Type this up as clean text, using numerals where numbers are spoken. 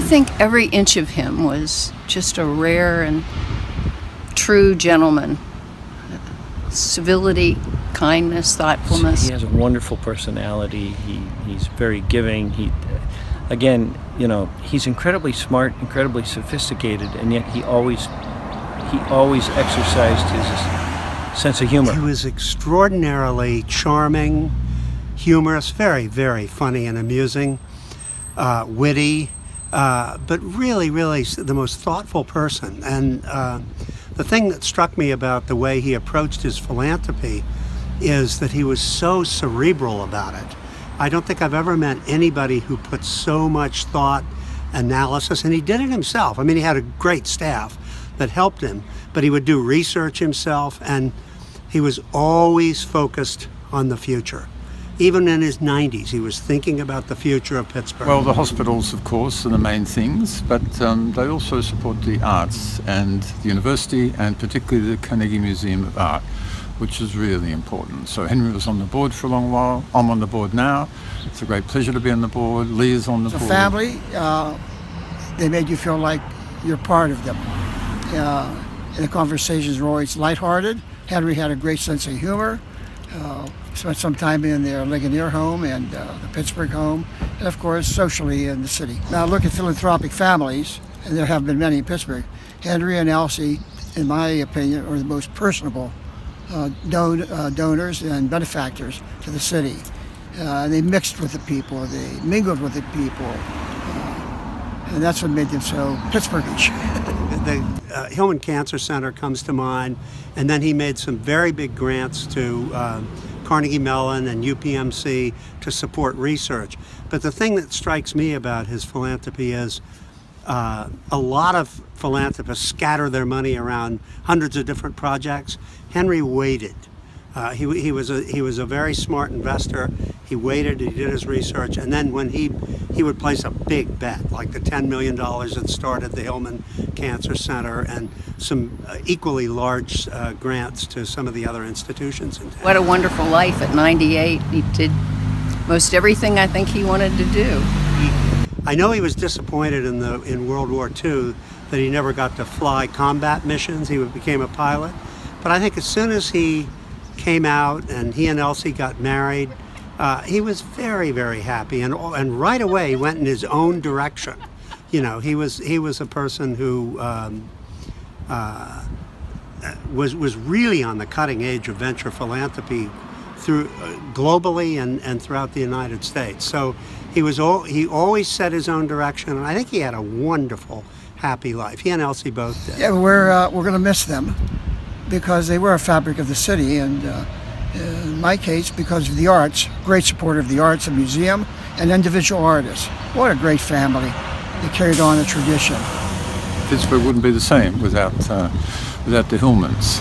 think every inch of him was just a rare and true gentleman. Civility, kindness, thoughtfulness. He has a wonderful personality. He's very giving. Again, he's incredibly smart, incredibly sophisticated, and yet he always exercised his sense of humor. He was extraordinarily charming, humorous, very, very funny and amusing, witty, but really, really the most thoughtful person. And the thing that struck me about the way he approached his philanthropy is that he was so cerebral about it. I don't think I've ever met anybody who put so much thought, analysis, and he did it himself. I mean, he had a great staff that helped him, but he would do research himself, and he was always focused on the future. Even in his 90s, he was thinking about the future of Pittsburgh. Well, the hospitals, of course, are the main things, but they also support the arts and the university, and particularly the Carnegie Museum of Art, which is really important. So Henry was on the board for a long while. I'm on the board now. It's a great pleasure to be on the board. Lee is on the board. As a family, they made you feel like you're part of them. And the conversations were always lighthearted. Henry had a great sense of humor. Spent some time in their Ligonier home and the Pittsburgh home, and of course socially in the city. Now look at philanthropic families, and there have been many in Pittsburgh. Henry and Elsie, in my opinion, are the most personable donors and benefactors to the city. They mixed with the people, they mingled with the people, and that's what made them so Pittsburghish. The Hillman Cancer Center comes to mind, and then he made some very big grants to Carnegie Mellon and UPMC to support research. But the thing that strikes me about his philanthropy is a lot of philanthropists scatter their money around hundreds of different projects. Henry waited. He was a very smart investor. He waited, he did his research, and then when he would place a big bet, like the $10 million that started the Hillman Cancer Center, and some equally large grants to some of the other institutions in town. What a wonderful life at 98. He did most everything I think he wanted to do. I know he was disappointed in World War II that he never got to fly combat missions. He became a pilot. But I think as soon as he came out and he and Elsie got married, he was very, very happy, and right away he went in his own direction. He was a person who was really on the cutting edge of venture philanthropy through globally and throughout the United States. So he always set his own direction, and I think he had a wonderful, happy life. He and Elsie both did. Yeah, we're going to miss them because they were a fabric of the city, and in my case, because of the arts, great supporter of the arts, the museum, and individual artists. What a great family. They carried on the tradition. Pittsburgh wouldn't be the same without the Hillmans.